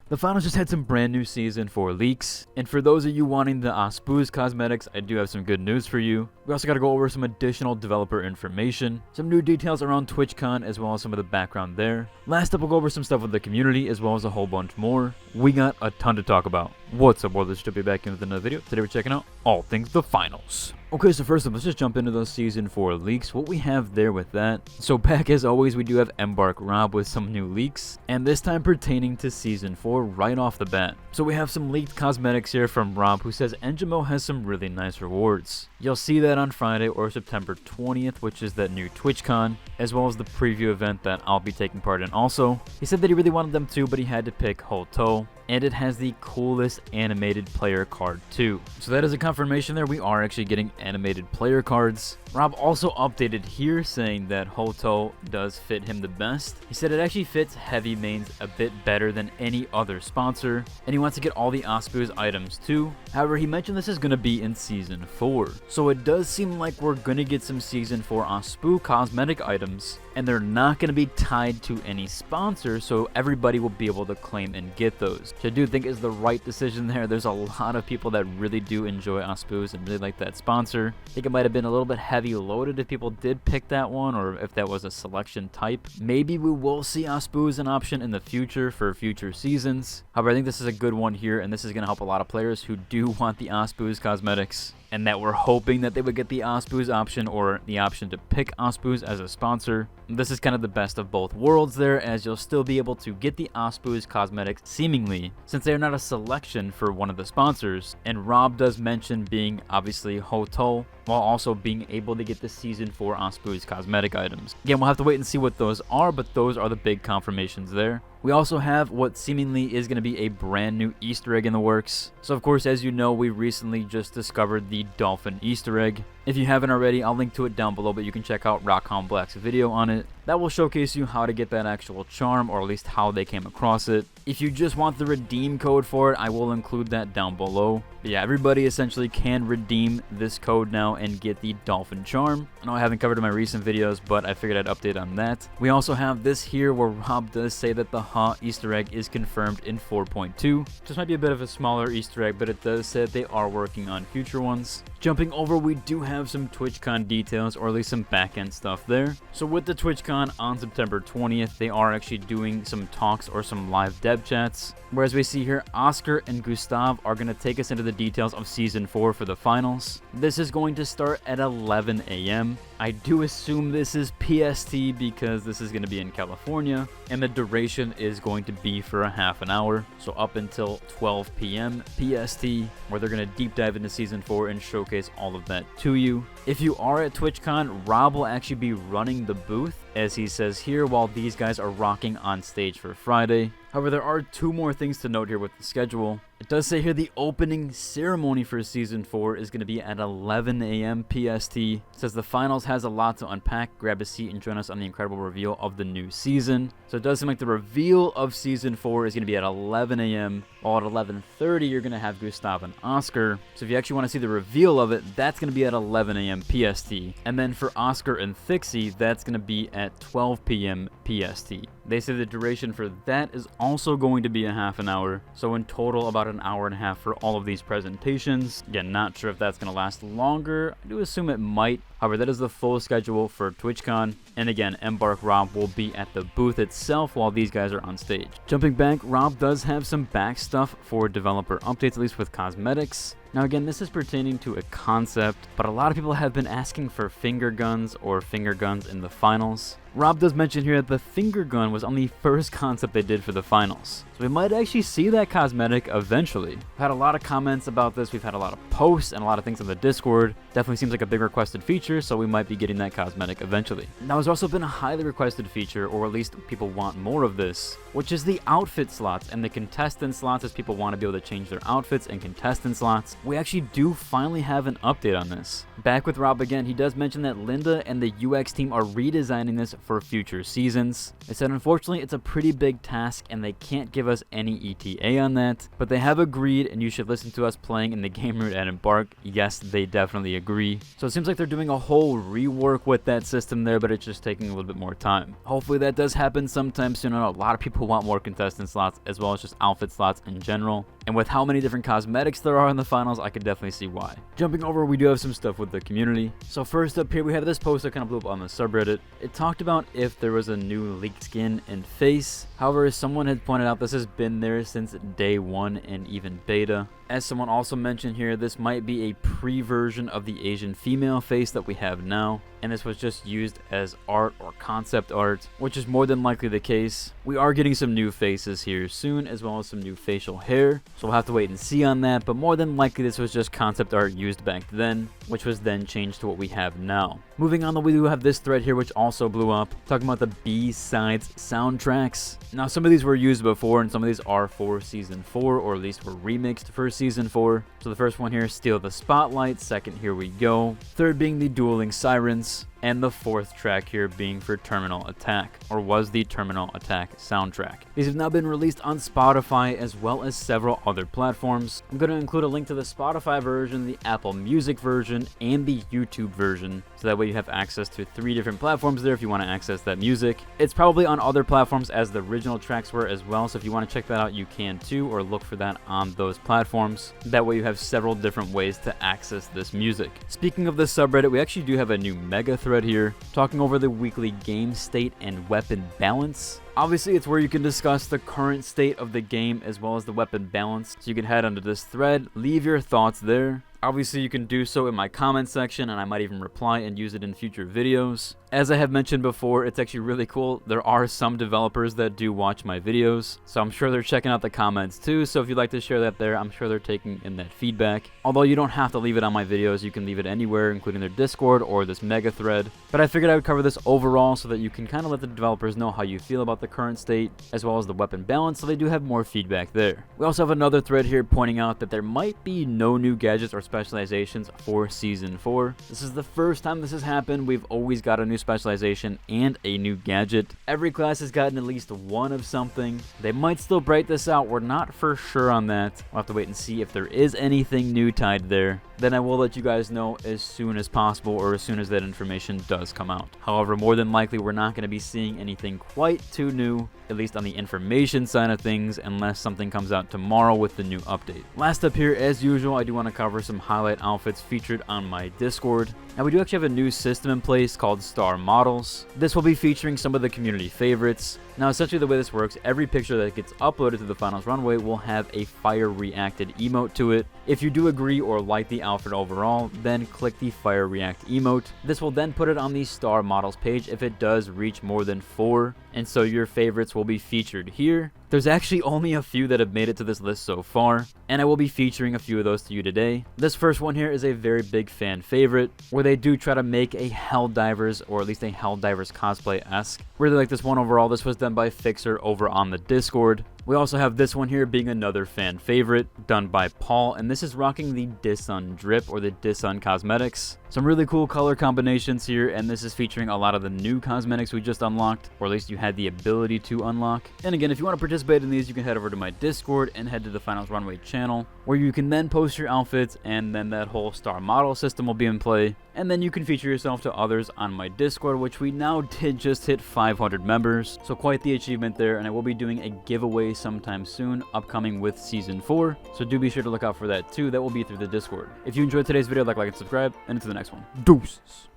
The finals just had some brand new Season 4 leaks, and for those of you wanting the Aspuz cosmetics, I do have some good news for you. We also got to go over some additional developer information, some new details around TwitchCon, as well as some of the background there. Last up, we'll go over some stuff with the community, as well as a whole bunch more. We got a ton to talk about. What's up, world? This is be back in with another video. Today we're checking out all things the finals. Okay, so first up, let's just jump into those Season 4 leaks, what we have there with that. So back as always, we do have Embark Rob with some new leaks, and this time pertaining to Season 4 right off the bat. So we have some leaked cosmetics here from Rob, who says Engimo has some really nice rewards. You'll see that on Friday or September 20th, which is that new TwitchCon, as well as the preview event that I'll be taking part in also. He said that he really wanted them to, but he had to pick Hoto, and it has the coolest animated player card too. So that is a confirmation there. We are actually getting animated player cards. Rob also updated here saying that Hoto does fit him the best. He said it actually fits heavy mains a bit better than any other sponsor, and he wants to get all the Aspuz items too. However, he mentioned this is going to be in Season 4. So it does seem like we're going to get some Season 4 Aspuz cosmetic items, and they're not going to be tied to any sponsor, so everybody will be able to claim and get those. Which I do think is the right decision there. There's a lot of people that really do enjoy Aspuz and really like that sponsor. I think it might have been a little bit heavy loaded if people did pick that one, or if that was a selection type. Maybe we will see Aspuz an option in the future for future seasons. However, I think this is a good one here, and this is going to help a lot of players who do want the Aspuz cosmetics, and that we're hoping that they would get the Aspuz option or the option to pick Aspuz as a sponsor. This is kind of the best of both worlds there, as you'll still be able to get the Aspuz cosmetics seemingly, since they are not a selection for one of the sponsors. And Rob does mention being obviously Hoto, while also being able to get the Season 4 Aspuz cosmetic items. Again, we'll have to wait and see what those are, but those are the big confirmations there. We also have what seemingly is going to be a brand new Easter egg in the works. So of course, as you know, we recently just discovered the Dolphin Easter egg. If you haven't already, I'll link to it down below, but you can check out Rockhound Black's video on it. That will showcase you how to get that actual charm, or at least how they came across it. If you just want the redeem code for it, I will include that down below. But yeah, everybody essentially can redeem this code now and get the Dolphin charm. I know I haven't covered in my recent videos, but I figured I'd update on that. We also have this here where Rob does say that the Ha Easter egg is confirmed in 4.2. This might be a bit of a smaller Easter egg, but it does say that they are working on future ones. Jumping over, we do have some TwitchCon details, or at least some back-end stuff there. So with the TwitchCon on September 20th, they are actually doing some talks or some live dev chats. Whereas we see here, Oscar and Gustav are going to take us into the details of Season 4 for the finals. This is going to start at 11 a.m. I do assume this is PST because this is going to be in California, and the duration is going to be for a half an hour, so up until 12 p.m. PST, where they're going to deep dive into Season 4 and showcase all of that to you. If you are at TwitchCon, Rob will actually be running the booth, as he says here, while these guys are rocking on stage for Friday. However, there are two more things to note here with the schedule. It does say here the opening ceremony for Season 4 is going to be at 11 a.m. PST. It says the finals has a lot to unpack. Grab a seat and join us on the incredible reveal of the new season. So it does seem like the reveal of Season 4 is going to be at 11 a.m. While at 11:30 you're going to have Gustav and Oscar. So if you actually want to see the reveal of it, that's going to be at 11 a.m. PST. And then for Oscar and Thixie, that's going to be at 12 p.m. PST. They say the duration for that is also going to be a half an hour, so in total about an hour and a half for all of these presentations. Again, not sure if that's going to last longer. I do assume it might. However, that is the full schedule for TwitchCon. And again, Embark Rob will be at the booth itself while these guys are on stage. Jumping back, Rob does have some back stuff for developer updates, at least with cosmetics. Now again, this is pertaining to a concept, but a lot of people have been asking for finger guns or finger guns in the finals. Rob does mention here that the finger gun was on the first concept they did for the finals. So we might actually see that cosmetic eventually. We've had a lot of comments about this, we've had a lot of posts and a lot of things on the Discord. Definitely seems like a big requested feature, so we might be getting that cosmetic eventually. Now there's also been a highly requested feature, or at least people want more of this, which is the outfit slots and the contestant slots, as people want to be able to change their outfits and contestant slots. we actually do finally have an update on this. Back with Rob again, he does mention that Linda and the UX team are redesigning this for future seasons. They said unfortunately it's a pretty big task and they can't give us any ETA on that, but they have agreed and you should listen to us playing in the game route at Embark. Yes, they definitely agree. So it seems like they're doing a whole rework with that system there, but it's just taking a little bit more time. Hopefully that does happen sometime soon. I know a lot of people want more contestant slots as well as just outfit slots in general. And with how many different cosmetics there are in the finals, I could definitely see why. Jumping over, we do have some stuff with the community. So first up here, we have this post that kind of blew up on the subreddit. It talked about if there was a new leaked skin and face. However, someone had pointed out this has been there since day 1 and even beta. As someone also mentioned here, this might be a pre-version of the Asian female face that we have now, and this was just used as art or concept art, which is more than likely the case. We are getting some new faces here soon, as well as some new facial hair, so we'll have to wait and see on that, but more than likely this was just concept art used back then, which was then changed to what we have now. Moving on, though, we do have this thread here which also blew up, talking about the B-sides soundtracks. Now, some of these were used before, and some of these are for Season 4, or at least were remixed for Season 4. So the first one here, Steal the Spotlight. Second, Here We Go. Third being the Dueling Sirens. And the fourth track here being for Terminal Attack, or was the Terminal Attack soundtrack. These have now been released on Spotify as well as several other platforms. I'm going to include a link to the Spotify version, the Apple Music version, and the YouTube version, so that way you have access to 3 different platforms there if you want to access that music. It's probably on other platforms as the original tracks were as well, so if you want to check that out you can too, or look for that on those platforms. That way you have several different ways to access this music. Speaking of the subreddit, we actually do have a new mega thread here, talking over the weekly game state and weapon balance. Obviously, it's where you can discuss the current state of the game as well as the weapon balance. So you can head onto this thread, leave your thoughts there. Obviously, you can do so in my comment section, and I might even reply and use it in future videos. As I have mentioned before, it's actually really cool. There are some developers that do watch my videos, so I'm sure they're checking out the comments too. So if you'd like to share that there, I'm sure they're taking in that feedback. Although you don't have to leave it on my videos, you can leave it anywhere, including their Discord or this mega thread. But I figured I would cover this overall so that you can kind of let the developers know how you feel about the current state, as well as the weapon balance, so they do have more feedback there. We also have another thread here pointing out that there might be no new gadgets or specializations for Season 4. This is the first time this has happened. We've always got a new specialization and a new gadget. Every class has gotten at least one of something. They might still break this out. We're not for sure on that. We'll have to wait and see if there is anything new tied there. Then I will let you guys know as soon as possible, or as soon as that information does come out. However, more than likely we're not going to be seeing anything quite too new, at least on the information side of things, unless something comes out tomorrow with the new update. Last up here, as usual, I do want to cover some highlight outfits featured on my Discord. Now, we do actually have a new system in place called Star Models. This will be featuring some of the community favorites. Now, essentially the way this works, every picture that gets uploaded to the finals runway will have a fire reacted emote to it. If you do agree or like the outfit overall, then click the fire react emote. This will then put it on the Star Models page if it does reach more than 4, and so your favorites will be featured here. There's actually only a few that have made it to this list so far, and I will be featuring a few of those to you today. This first one here is a very big fan favorite, where they do try to make a Helldivers, or at least a Helldivers cosplay-esque. Really like this one overall. This was done by Fixer over on the Discord. We also have this one here being another fan favorite, done by Paul, and this is rocking the Disun Drip, or the Disun Cosmetics. Some really cool color combinations here, and this is featuring a lot of the new cosmetics we just unlocked, or at least you had the ability to unlock. And again, if you want to participate in these, you can head over to my Discord and head to the Finals Runway channel, where you can then post your outfits, and then that whole Star Model system will be in play. And then you can feature yourself to others on my Discord, which we now did just hit 500 members, so quite the achievement there. And I will be doing a giveaway sometime soon, upcoming with Season 4, so do be sure to look out for that too. That will be through the Discord. If you enjoyed today's video, like and subscribe, and into the next one. Deuces.